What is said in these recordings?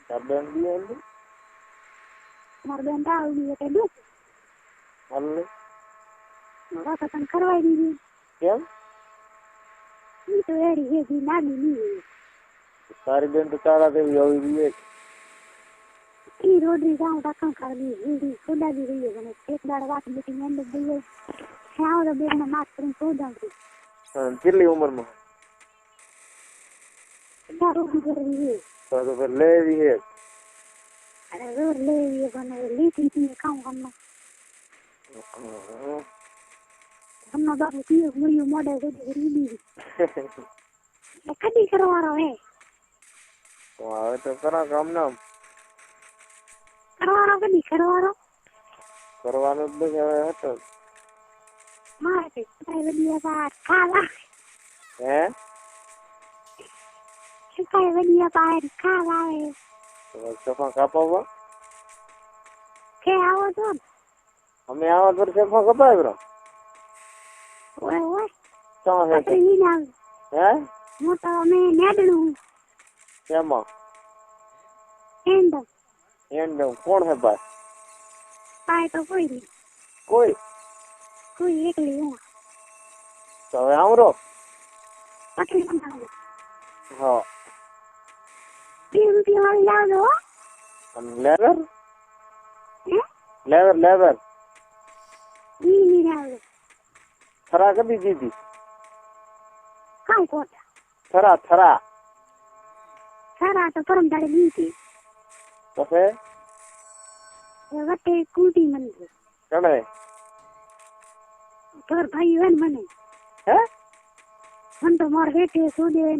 બેન બી એમ માર બેન આવી એટલે દુખ હાલે વાત તને કરવાઈ દીધી કેમ ઈ તો એડી હે જી નાની ની તારી બેન તો તારા દેવી આવી રહી ઈ રોડરી જાઉં ટાકા ખાલી વીડી ખોદાવી રહી છે અને એક દાડ વાત બેટી એન્ડ દઈએ હાવ તો બેન માસ કરીને ખોદાવી કેટલી ઉંમરમાં દારૂ કરી તો ફેર લેવી હે અરે રોડ લેવી બને લીધી થી કામ કરનો હમણાં બાપુ પીયો મળ્યું મોડે સુધી રીડી કદી કરવાનો હે હવે તો કરા કામ નામ કરવાનો કદી કરવાનો કરવાનું જ નહીં હવે હતો મારે કઈ વડિયા બાર ખાવા હે કઈ વડિયા બાર ખાવા આવે સફા કાપવા કે આવો તો અમે આવા પર સફા કપાય બ્રો ઓય ઓય શું હે પતરી ના હે મોટો અમે નેડણું કેમાં એન્ડ એન્ડ કોણ હે ભાઈ પાય તો કોઈ નહીં કોઈ એકલી હું તો હવે આવરો પતરી બનાવો હા 2 રૂપિયા વાળી લાવજો અને લેબર હે લેબર ઈ ની લાવજો થરા કદી દીધી કાઈ કોટ થરા સારા તો પરમ દાડે દીધી પછી વટે કૂટી મને કણે ઘર ભાઈ વેન મને હે મન તો માર બેટે સુદે ને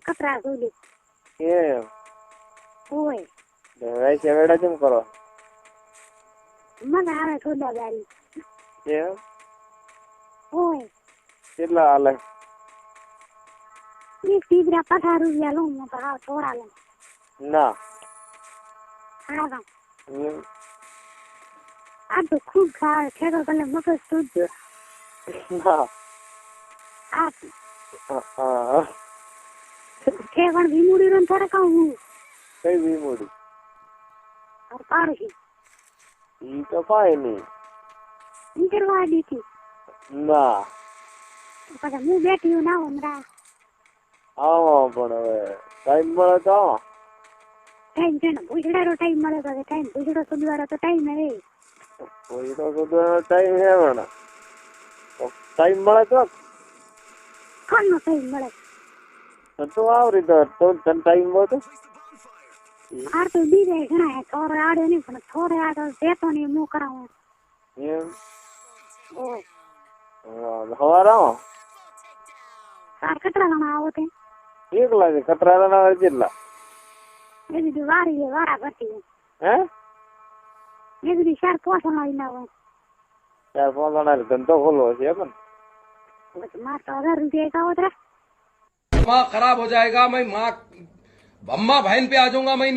કતરા સુદે એમ ઓય વૈસે વેડા કેમ કરો મને આવે સોદા ગાડી એમ ઓય કેટલા હાલે એક સીધરા 50 રૂપિયા લઉં હું તો હાવ થોડા લઉં ના હા એમ આ તો ખૂબ ખાવે ખેડો ભલે મગજ સુધ ના આ હા કે પણ ભીમુડી રન થોડા કહું હું કઈ વીમોડી પાડું ઈ તો પાય નહીં ઇન્ટરવા દીધી ના પછી હું બેઠી ના હમણાં આવો પણ હવે ટાઈમ મળે તો આવો ટાઈમ છે ને ભૂસડાનો ટાઈમ મળે પછી ટાઈમ ભૂસડો સુધવારો તો ટાઈમ હે કોઈ તો સુધવાનો ટાઈમ હે પણ ટાઈમ મળે તો કોણનો ટાઈમ મળે તું આવરી તો તને ટાઈમ મળે તો માર તો બીજે ઘણા હે થોડે આડે નહીં પણ થોડે આડે દેતો નહીં હું કરાવું એમ ઓય સવારે આવો તાર કેટલા જણા આવો તે એકલા છે કતરા કેટલા એ બીજું વારી વારા ભરતી હે એ બીજું 4-5 લઈને આવો 4-5 જણા ધંધો ખોલવો છે પણ मार तो 1000 रुपये का होता है दिमाग खराब हो जाएगा मैं माँ अम्मा बहन पे आ जाऊंगा मैं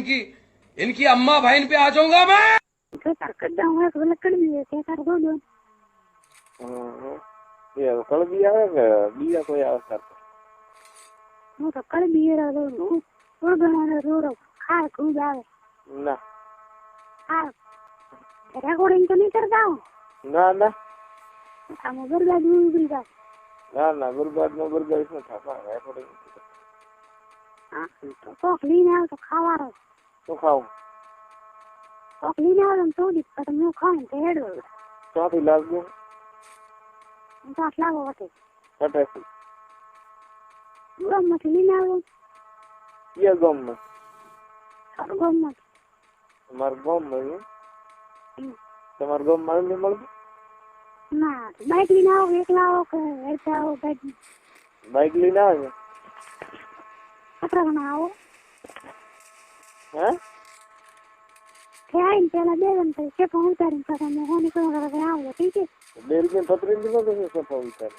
इनकी अम्मा बहन पे आ जाऊंगा मैं तो कर दूंगा तो लकड़ भी है कर दो दो ये कल भी આવે કે બીજા કોઈ આવે સર હું તો કળ બી રહ્યો હું ઓરગણો રોડો ખા ખૂબ આવે ના હા રેકોર્ડિંગ તો નહીં કરતા હું ના ના આમ બરબાદ ઉભરી જા ના ના બરબાદ નો બરબાદ શું થતા રેકોર્ડિંગ હા તો કોક લઈને આવ તો ખાવાનો શું ખાવું કોક લઈને આવ તો દી પર હું ખાઉં તો હેડો ચોથી લાગુ તો લાવો વટે કટેસી ગમ મત લઈને આવો ये गम ગમ મત તમાર ગમ માં તમાર ગમ માં નહીં મળે ના બાઈક લઈને આવો એકલા આવો કે હેડતા આવો બાઈક લઈને આવે કેટલા જણા આવો હે કે આઈને પેલા બે જણ પછી ચેપો ઉતારીને પછી હું હોની કરો કરે આવો ઠીક છે 2 રૂપિયા પતરી દીધો તો સફા ઉતાર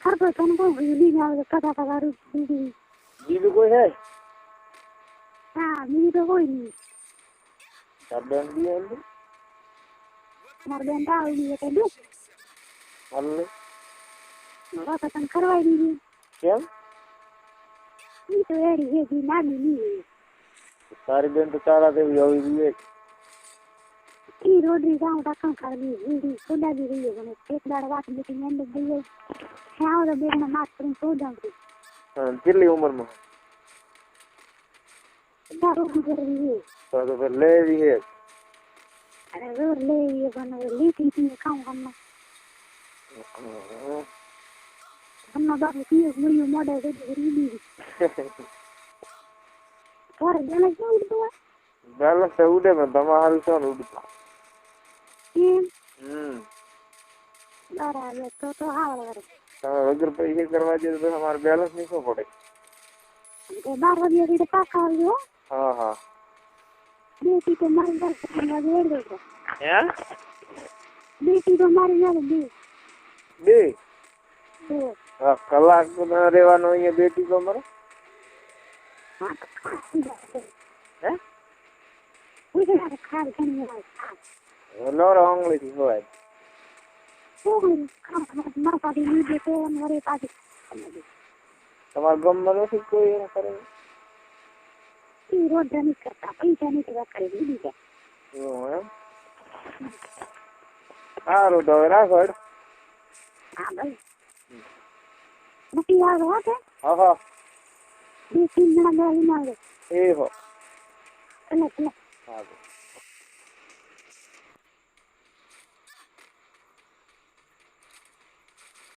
ખર્ચો તને કહું લઈને આવો કથા રૂપિયા બીજું કોઈ હે હા બીજું તો કોઈ નહીં તાર બેન બી એમ મારા બેન આવી એટલે દુઃખ હાલે વાત તને કરવાઈ દીધી કેમ ઈ તો એડી હે જી નાની નહીં તારી બેન તો તારા જેવી હોવી જોઈએ. ઈ રોડની જાઉં તો કંકાળી વીડી ખોદાવી રહી છે. એક દાડો વાત બેટી એન્ડ ગઈ હા તો બેન માથ કરીને શોધાવતી કેટલી ઉંમરમાં? દારૂ ગુજરવી તો ફેર લેવી હે. અરે રોડ લઈ બને લીટી થી કામ કરना હમણાં બાપુ પીએ મળ્યું મોડે રીડી ઘરે બેલેન્સ ન ઉડતું હોય બેલેન્સ તો ઉડે પણ તમારું શું ઉડતું? એમ બરાબર તો હાવ તમે વગર પૈસે કરવા દે તો અમારે બેલેન્સ નહીં શું પડે? 12 વાગ્યા સુધી પાછા આવજો હા હા બેટી તો મારી પાસે વેડ દો હે બેટી તો મારી પાસે બે બે હા કલાક રહેવાનો અહીંયા બેટી તો અમારે હે ઉજળા ખાડ ઘણી આવે નવરો આંગળીથી ખવાય. મારા પાસે લીધે તો વરે પાછી તમારા ગામમાં નથી કોઈ એને કરે? ઈ રોડ નહીં કરતા પૈસા નહીં વાત કરી દીધી છે એવું એમ? સારું તો હવે રાખો. હા ભાઈ મૂકી આવ્યો હોતે હા હા 2-3 જણા મેળવીને આવે એ હો એટલે સારું.